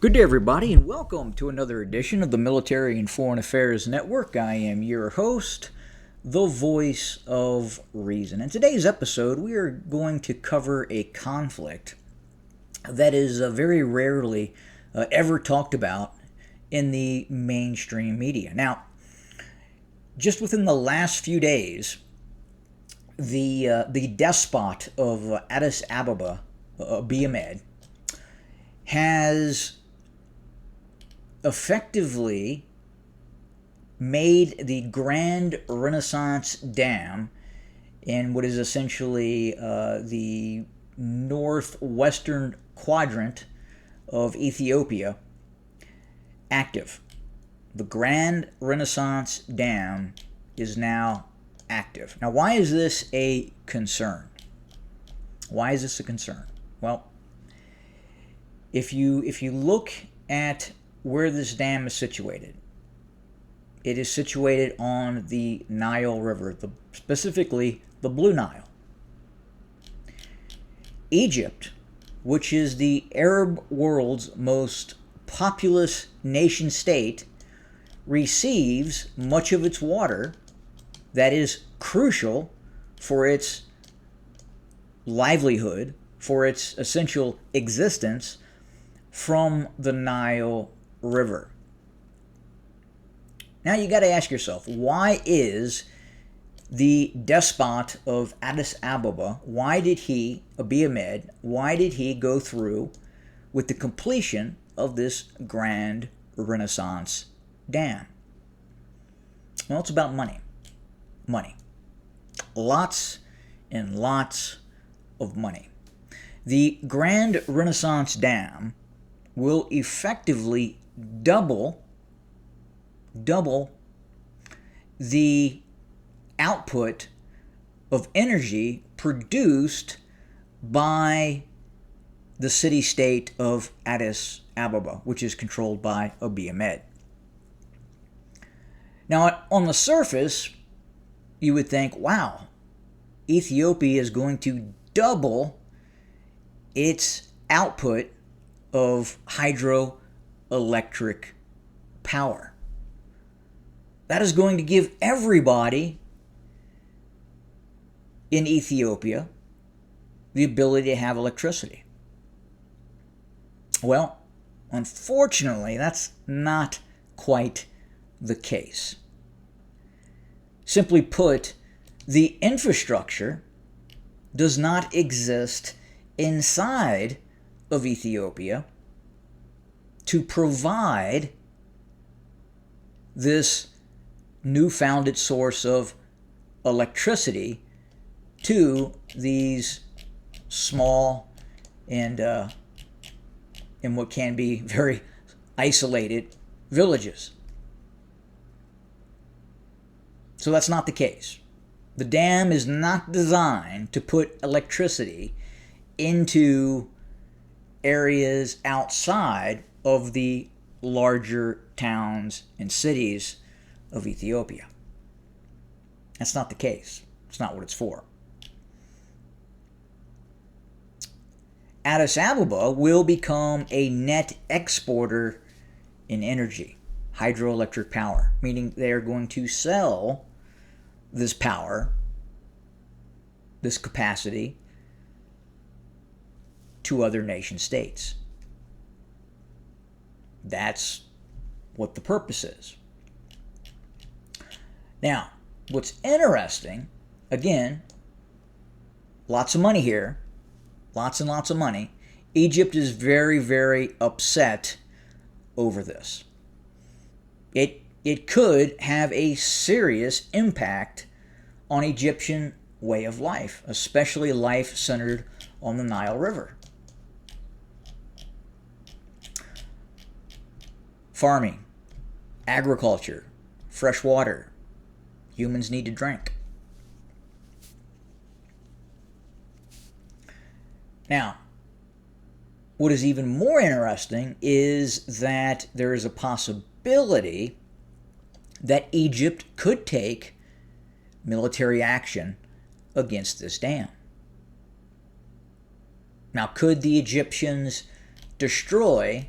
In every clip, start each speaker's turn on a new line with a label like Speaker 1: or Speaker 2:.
Speaker 1: Good day, everybody, and welcome to another edition of the Military and Foreign Affairs Network. I am your host, the voice of reason. In today's episode, we are going to cover a conflict that is very rarely ever talked about in the mainstream media. Now, just within the last few days, the despot of Addis Ababa, Abiy Ahmed, has effectively made the Grand Renaissance Dam in what is essentially the northwestern quadrant of Ethiopia active. The Grand Renaissance Dam is now active. Now, why is this a concern? Why is this a concern? Well, if you look at where this dam is situated, it is situated on the Nile River, specifically the Blue Nile. Egypt, which is the Arab world's most populous nation state, receives much of its water that is crucial for its livelihood, for its essential existence, from the Nile River. Now you got to ask yourself, why is the despot of Addis Ababa, Abiy Ahmed, why did he go through with the completion of this Grand Renaissance Dam? Well, it's about money. Money. Lots and lots of money. The Grand Renaissance Dam will effectively double the output of energy produced by the city-state of Addis Ababa, which is controlled by Abiy Ahmed. Now, on the surface, you would think, wow, Ethiopia is going to double its output of hydroelectric power. That is going to give everybody in Ethiopia the ability to have electricity. Well, unfortunately, that's not quite the case. Simply put, the infrastructure does not exist inside of Ethiopia to provide this newfounded source of electricity to these small and what can be very isolated villages. So that's not the case. The dam is not designed to put electricity into areas outside of the larger towns and cities of Ethiopia. That's not the case. It's not what it's for. Addis Ababa will become a net exporter in energy, hydroelectric power, meaning they are going to sell this power, this capacity, to other nation states. That's what the purpose is. Now, what's interesting, again, lots of money here, lots and lots of money. Egypt is very, very upset over this. It could have a serious impact on Egyptian way of life, especially life centered on the Nile River. Farming, agriculture, fresh water. Humans need to drink. Now, what is even more interesting is that there is a possibility that Egypt could take military action against this dam. Now, could the Egyptians destroy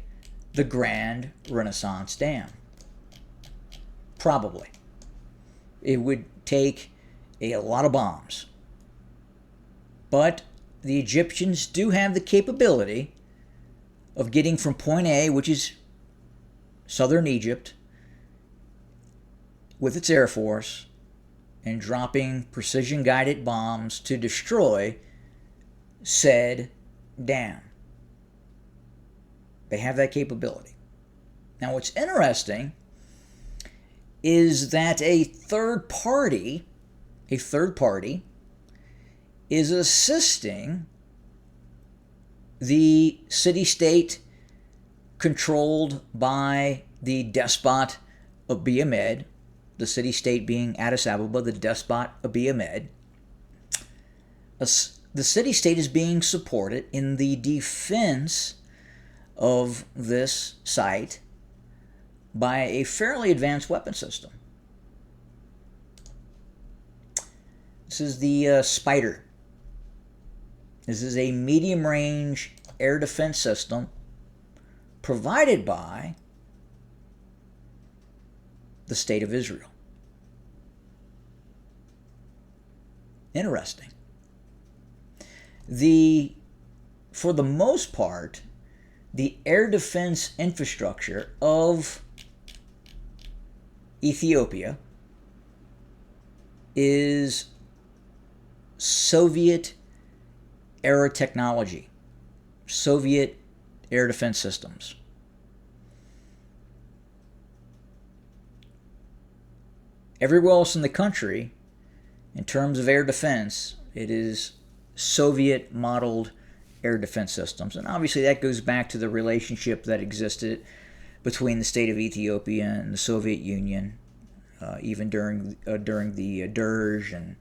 Speaker 1: the Grand Renaissance Dam. Probably. It would take a lot of bombs. But the Egyptians do have the capability of getting from point A, which is southern Egypt, with its air force, and dropping precision-guided bombs to destroy said dam. They have that capability. Now, what's interesting is that a third party is assisting the city-state controlled by the despot Abiy Ahmed, the city-state being Addis Ababa, the despot Abiy Ahmed. The city-state is being supported in the defense of this site by a fairly advanced weapon system. This is the Spider. This is a medium-range air defense system provided by the State of Israel. Interesting. For the most part, the air defense infrastructure of Ethiopia is Soviet-era technology, Soviet air defense systems. Everywhere else in the country, in terms of air defense, it is Soviet-modeled air defense systems. And obviously that goes back to the relationship that existed between the state of Ethiopia and the Soviet Union, even during the Derg, and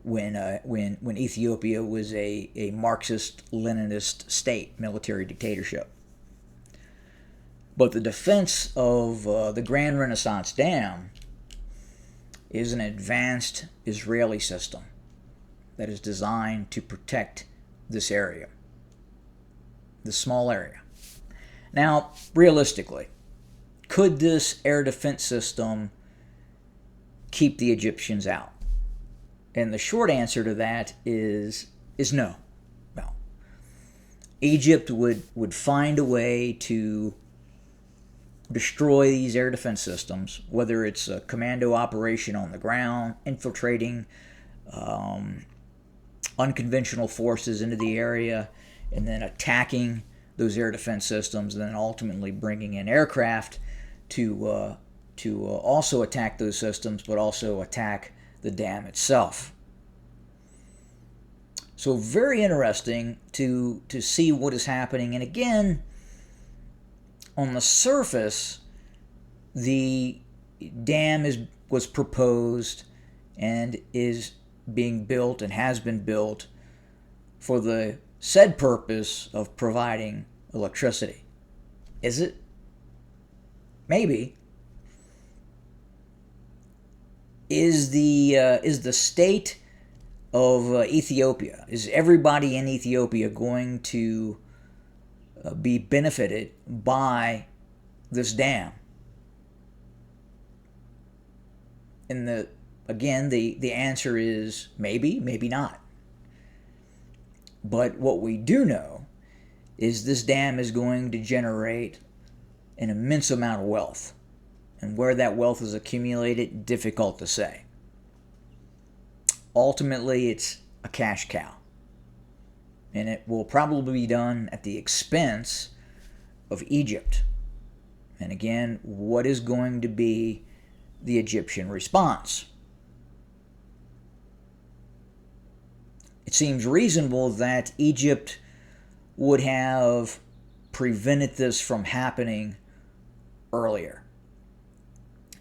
Speaker 1: when Ethiopia was a Marxist-Leninist state, military dictatorship. But the defense of the Grand Renaissance Dam is an advanced Israeli system that is designed to protect this area, this small area. Now, realistically, could this air defense system keep the Egyptians out? And the short answer to that is no. No. Egypt would find a way to destroy these air defense systems, whether it's a commando operation on the ground, infiltrating unconventional forces into the area, and then attacking those air defense systems, and then ultimately bringing in aircraft to also attack those systems, but also attack the dam itself. So very interesting to see what is happening. And again, on the surface, the dam was proposed and is being built and has been built for the said purpose of providing electricity. Is it? Maybe. Is the state of Ethiopia, is everybody in Ethiopia going to be benefited by this dam? And the answer is maybe, maybe not. But what we do know is this dam is going to generate an immense amount of wealth. And where that wealth is accumulated, difficult to say. Ultimately, it's a cash cow. And it will probably be done at the expense of Egypt. And again, what is going to be the Egyptian response? It seems reasonable that Egypt would have prevented this from happening earlier,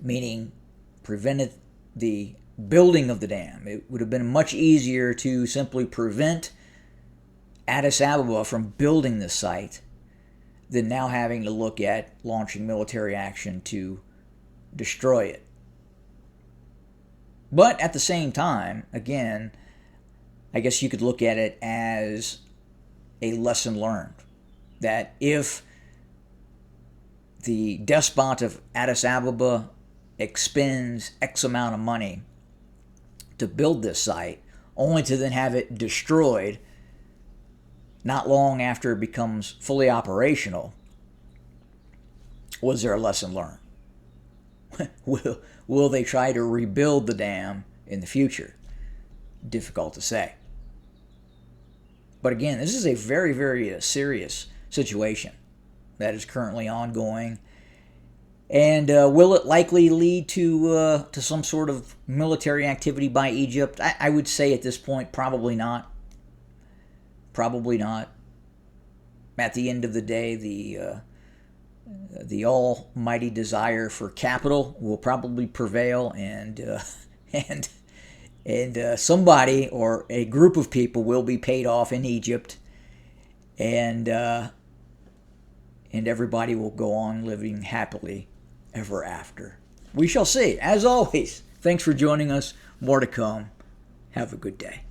Speaker 1: meaning prevented the building of the dam. It would have been much easier to simply prevent Addis Ababa from building this site than now having to look at launching military action to destroy it. But at the same time, again, I guess you could look at it as a lesson learned. That if the despot of Addis Ababa expends X amount of money to build this site, only to then have it destroyed not long after it becomes fully operational. Was there a lesson learned? Will they try to rebuild the dam in the future? Difficult to say. But again, this is a very, very serious situation that is currently ongoing. And will it likely lead to some sort of military activity by Egypt? I would say at this point, probably not. Probably not. At the end of the day, the almighty desire for capital will probably prevail, and somebody or a group of people will be paid off in Egypt, and everybody will go on living happily ever after. We shall see. As always, thanks for joining us. More to come. Have a good day.